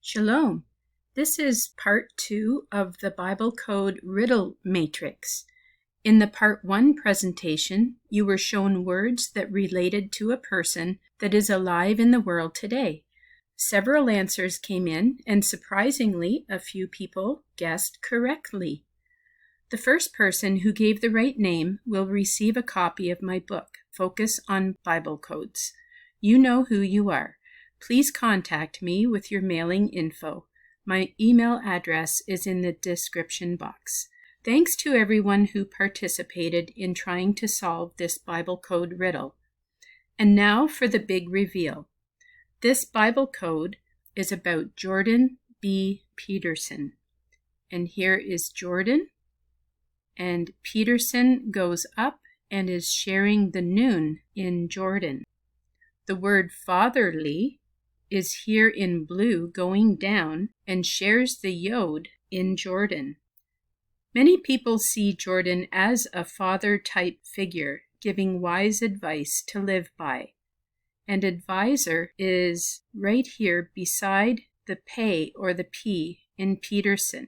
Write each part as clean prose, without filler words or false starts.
Shalom. This is part 2 of the Bible Code Riddle Matrix. In the part 1 presentation, you were shown words that related to a person that is alive in the world today. Several answers came in, and surprisingly, a few people guessed correctly. The first person who gave the right name will receive a copy of my book, Focus on Bible Codes. You know who you are. Please contact me with your mailing info. My email address is in the description box. Thanks to everyone who participated in trying to solve this Bible code riddle. And now for the big reveal. This Bible code is about Jordan B. Peterson. And here is Jordan. And Peterson goes up and is sharing the noon in Jordan. The word fatherly is here in blue going down and shares the yod in Jordan. Many people see Jordan as a father-type figure, giving wise advice to live by. And advisor is right here beside the pay or the P in Peterson.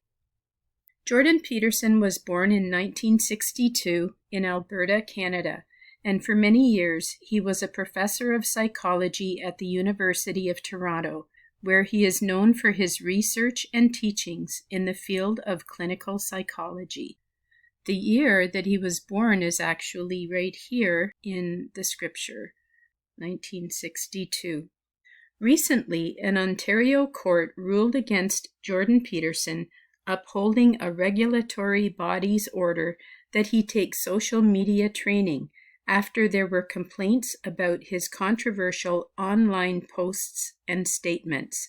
Jordan Peterson was born in 1962 in Alberta, Canada. And for many years, he was a professor of psychology at the University of Toronto, where he is known for his research and teachings in the field of clinical psychology. The year that he was born is actually right here in the scripture, 1962. Recently, an Ontario court ruled against Jordan Peterson, upholding a regulatory body's order that he take social media training after there were complaints about his controversial online posts and statements.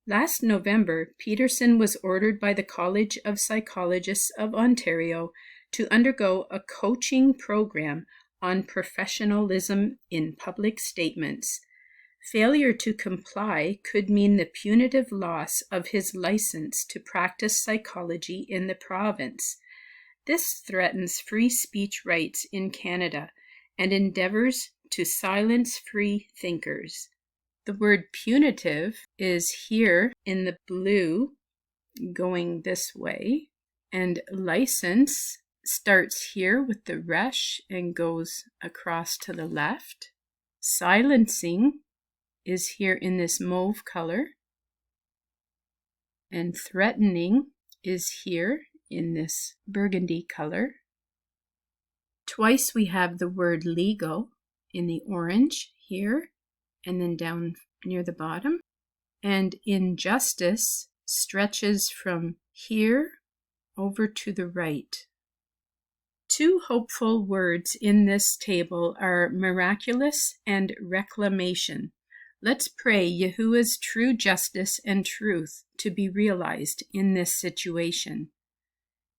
Last November, Peterson was ordered by the College of Psychologists of Ontario to undergo a coaching program on professionalism in public statements. Failure to comply could mean the punitive loss of his license to practice psychology in the province. This threatens free speech rights in Canada and endeavors to silence free thinkers. The word punitive is here in the blue going this way, and license starts here with the resh and goes across to the left. Silencing is here in this mauve color, and threatening is here in this burgundy color. Twice we have the word legal in the orange here and then down near the bottom. And injustice stretches from here over to the right. Two hopeful words in this table are miraculous and reclamation. Let's pray Yahuwah's true justice and truth to be realized in this situation.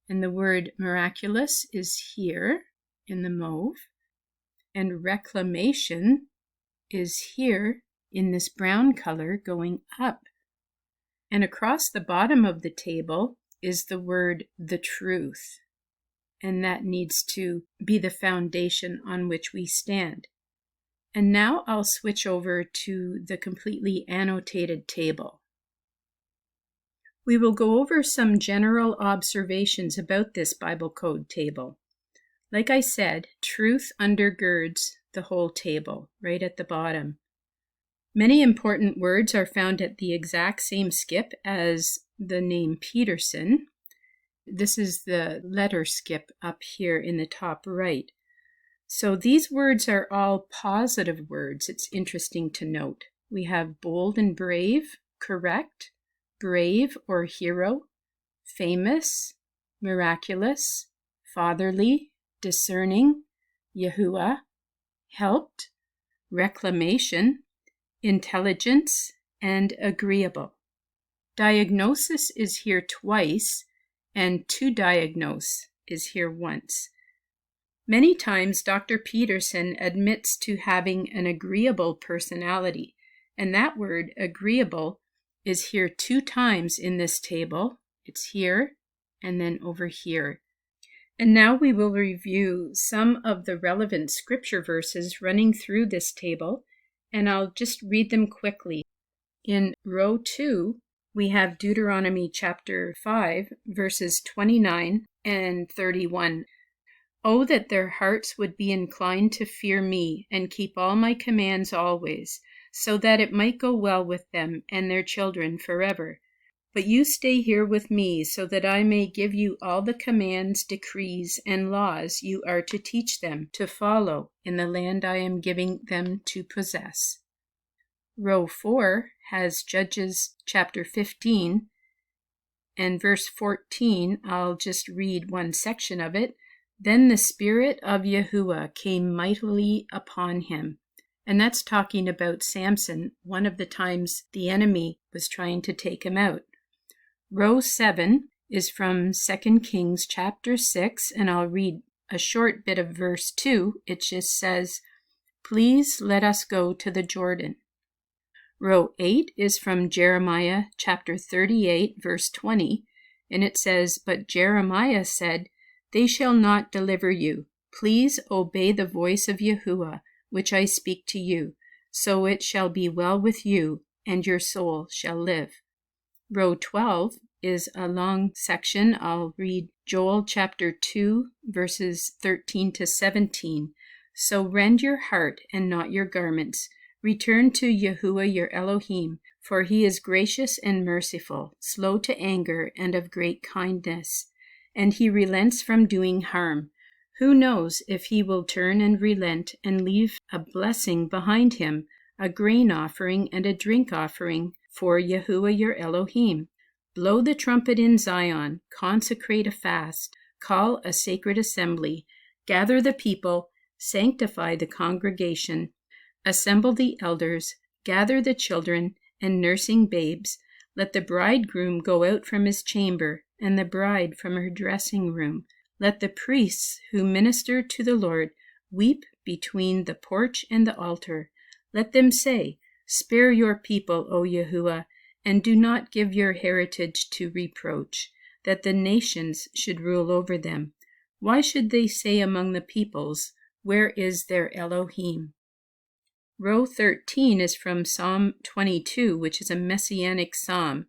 And the word miraculous is here in the mauve, and reclamation is here in this brown color going up. And across the bottom of the table is the word the truth, and that needs to be the foundation on which we stand. And now I'll switch over to the completely annotated table. We will go over some general observations about this Bible code table. Like I said, truth undergirds the whole table, right at the bottom. Many important words are found at the exact same skip as the name Peterson. This is the letter skip up here in the top right. So these words are all positive words. It's interesting to note. We have bold and brave, correct, brave or hero, famous, miraculous, fatherly, discerning, Yahuwah, helped, reclamation, intelligence, and agreeable. Diagnosis is here twice, and to diagnose is here once. Many times Dr. Peterson admits to having an agreeable personality, and that word agreeable is here 2 times in this table. It's here and then over here. And now we will review some of the relevant scripture verses running through this table, and I'll just read them quickly. In row 2, we have Deuteronomy chapter 5, verses 29 and 31. Oh, that their hearts would be inclined to fear me and keep all my commands always, so that it might go well with them and their children forever. But you stay here with me so that I may give you all the commands, decrees, and laws you are to teach them to follow in the land I am giving them to possess. Row 4 has Judges chapter 15 and verse 14. I'll just read one section of it. Then the Spirit of Yahuwah came mightily upon him. And that's talking about Samson, one of the times the enemy was trying to take him out. Row 7 is from 2 Kings chapter 6, and I'll read a short bit of verse 2. It just says, "Please let us go to the Jordan." Row 8 is from Jeremiah chapter 38, verse 20, and it says, "But Jeremiah said, They shall not deliver you. Please obey the voice of Yahuwah, which I speak to you, so it shall be well with you, and your soul shall live." Row 12 is a long section. I'll read Joel chapter 2, verses 13 to 17. "So rend your heart and not your garments. Return to Yahuwah your Elohim, for he is gracious and merciful, slow to anger and of great kindness, and he relents from doing harm. Who knows if he will turn and relent and leave a blessing behind him, a grain offering and a drink offering for Yahuwah your Elohim. Blow the trumpet in Zion, consecrate a fast, call a sacred assembly, gather the people, sanctify the congregation, assemble the elders, gather the children and nursing babes. Let the bridegroom go out from his chamber, and the bride from her dressing room. Let the priests who minister to the Lord weep between the porch and the altar. Let them say, Spare your people, O Yahuwah, and do not give your heritage to reproach, that the nations should rule over them. Why should they say among the peoples, Where is their Elohim?" Row 13 is from Psalm 22, which is a messianic psalm,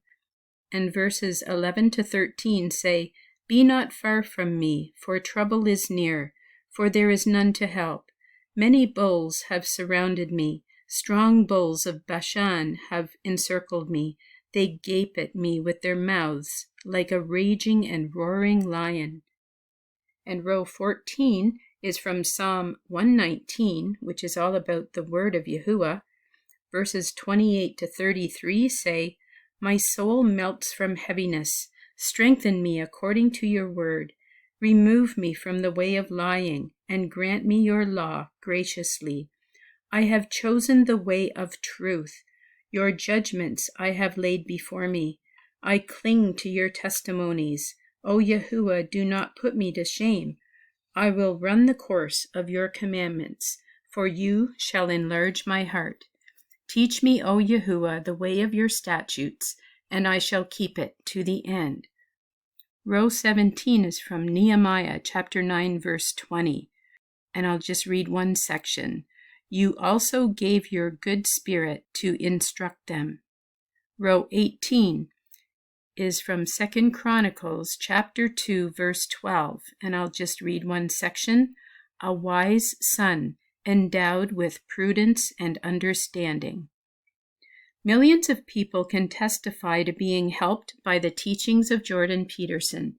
and verses 11 to 13 say, "Be not far from me, for trouble is near, for there is none to help. Many bulls have surrounded me. Strong bulls of Bashan have encircled me. They gape at me with their mouths like a raging and roaring lion." And row 14 is from Psalm 119, which is all about the word of Yahuwah. Verses 28 to 33 say, "My soul melts from heaviness. Strengthen me according to your word. Remove me from the way of lying, and grant me your law graciously. I have chosen the way of truth. Your judgments I have laid before me. I cling to your testimonies. O Yahuwah, do not put me to shame. I will run the course of your commandments, for you shall enlarge my heart. Teach me, O Yahuwah, the way of your statutes, and I shall keep it to the end." Row 17 is from Nehemiah chapter 9, verse 20, and I'll just read one section. "You also gave your good spirit to instruct them." Row 18 is from 2 Chronicles chapter 2, verse 12, and I'll just read one section. "A wise son, endowed with prudence and understanding." Millions of people can testify to being helped by the teachings of Jordan Peterson.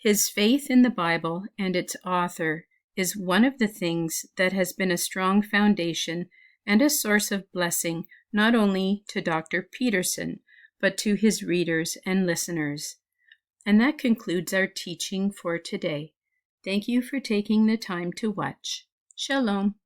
His faith in the Bible and its author is one of the things that has been a strong foundation and a source of blessing not only to Dr. Peterson, but to his readers and listeners. And that concludes our teaching for today. Thank you for taking the time to watch. Shalom.